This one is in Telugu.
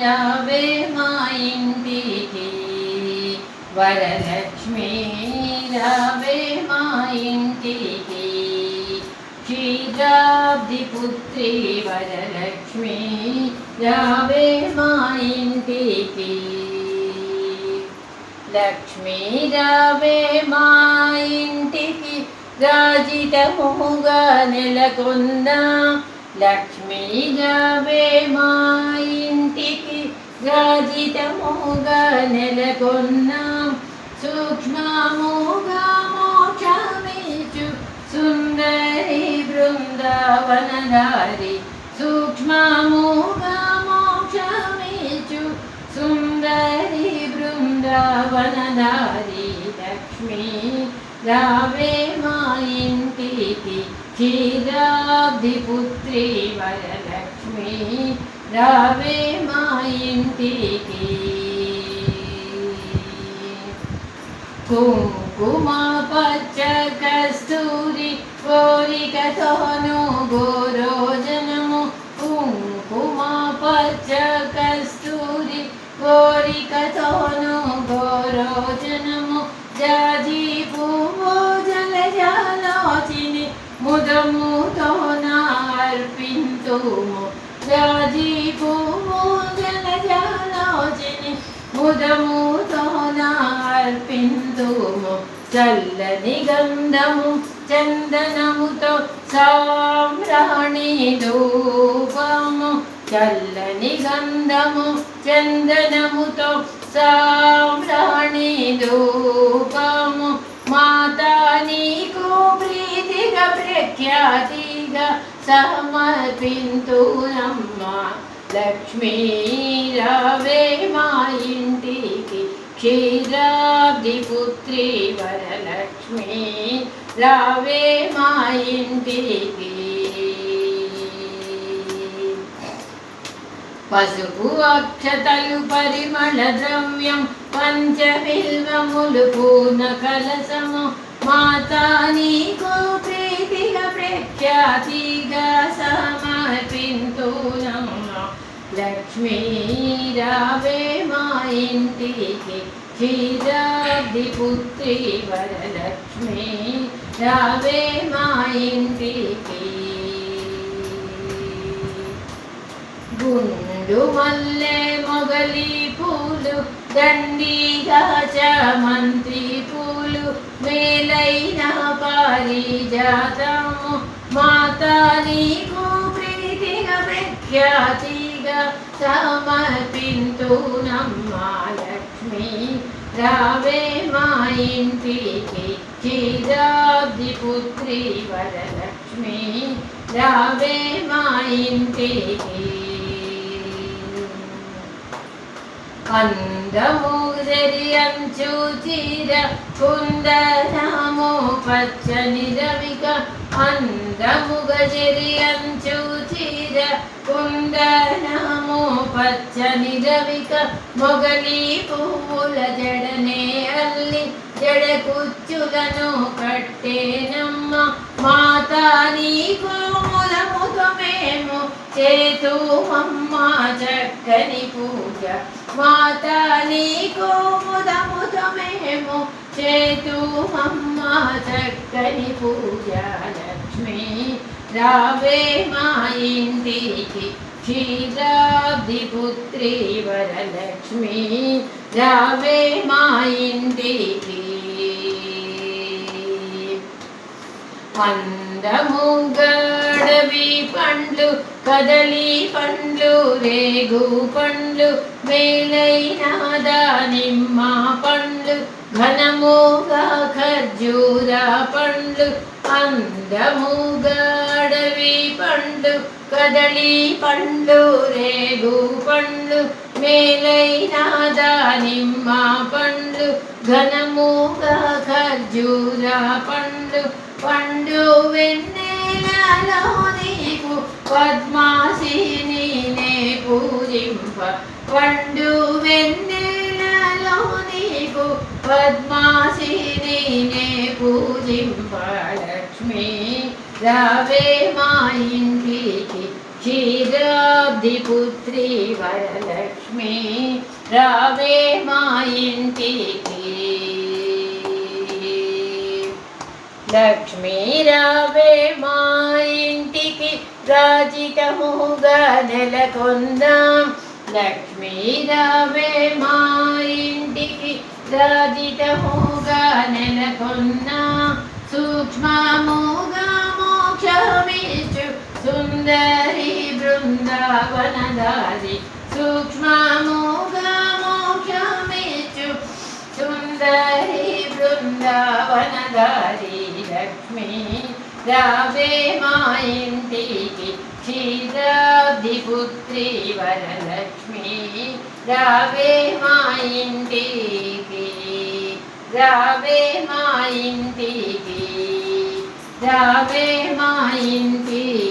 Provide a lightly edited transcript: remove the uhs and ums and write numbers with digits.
రావే మా ఇంటికి వరలక్ష్మి రావే మా ఇంటికి క్షీరాబ్ది పుత్రి వరలక్ష్మి రావే మా ఇంటికి లక్ష్మీ రావే మా ఇంటికి రాజితముగా నెలకొన్న లక్ష్మీ రావే మా ఇంటికి రాజితముగా నెలకొన్న సూక్ష్మముగా మోక్షమిచ్చు సుందరి బృందావనధారి సూక్ష్మముగా మోక్షమిచ్చు సుందరి బృందావనధారి లక్ష్మీ రావే మా ఇంటికి క్షీరాబ్ది పుత్రి వరలక్ష్మి రావే మా ఇంటికి కుంకుమ పచ్చ కస్తూరి కోరికతోను గోరోజనము కుంకుమ పచ్చ కస్తూరి కోరికతోను గోరోజనము జాజి పువ్వు జలజాలోచిని ముదముతో నార్పింతుము జాజి పువ్వు జలజాలోచిని ముదముతో నార్పింతుము చల్లని గంధము చందనముతో సామ్రాణి ధూపము చల్లని గంధము చందనముతో సామ్రాణి ధూపము మాతా నీకు ప్రీతిగా ప్రఖ్యాతిగా సమర్పింతునమ్మా లక్ష్మీ రావే మా ఇంటికి క్షీరాబ్ది పుత్రి వరలక్ష్మి రావే మా ఇంటికి పసుపు అక్షతలు పరిమళ ద్రవ్యం పంచబిల్వములు పూర్ణ కలసము మాతా నీకు ప్రీతిగా ప్రఖ్యాతిగా సమర్పింతునమ్మా లక్ష్మీ రావే మా ఇంటికి క్షీరాబ్ది పుత్రి వరలక్ష్మి రావే మా ఇంటికి గుండు మల్లె మొగలి పూలు దండిగా చామంతి పూలు మేలైన పారిజాతము మాతా నీకు ప్రీతిగా ప్రఖ్యాతిగా సమర్పింతునమ్మా లక్ష్మి రావే మా ఇంటికి క్షీరాబ్ది పుత్రి వరలక్ష్మి రావే మా ఇంటికి అందము అంచు చీర కుందనము పచ్చని రవిక అందము గజరి అంచు చీర కుందనము పచ్చని రవిక మొగలి పువ్వుల జడనే అల్లి జడ కుచ్చులను కట్టేనమ్మ మాతా నీకు ములముతో మేము చేతుమమ్మ చక్కని పూజ మాతా నీకు ముదముతో మేము చేతుమమ్మ చక్కని పూజ లక్ష్మీ రావే మా ఇంటికి క్షీరాబ్ది పుత్రి వరలక్ష్మి రావే మా ఇంటికి అందము గడవి పండ్లు కదలి పండ్లు రేగు పండ్లు మేలైన దానిమ్మ పండ్లు ఘనముగా ఖర్జూర పండ్లు అందము గడవి పండ్లు కదలి పండ్లు రేగు పండ్లు మేలైన దానిమ్మ పండ్లు ఘనముగా ఖర్జూర పండ్లు పండు వెన్నెలలో నీకు పద్మాసిని నే పూజింప పండు వెన్నెలలో నీకు పద్మాసిని నే పూజింప లక్ష్మీ రావే మా ఇంటికి క్షీరాబ్ధిపుత్రి వరలక్ష్మి రావే మా ఇంటికి. లక్ష్మీ రావే మా ఇంటికి రాజితముగా నెలకొందాం. లక్ష్మీ రావే మా ఇంటికి రాజితముగా నెలకొందాం. సూక్ష్మముగా మోక్షమిచ్చు సుందరి బృందావనదారి. సూక్ష్మముగా మోక్షమిచ్చు సుందరి బృందావనదారి. లక్ష్మీ రావే మా ఇంటికి క్షీరాబ్ధిపుత్రి వరలక్ష్మి రావే మా ఇంటికి. రావే మా ఇంటికి. రావే మా ఇంటికి.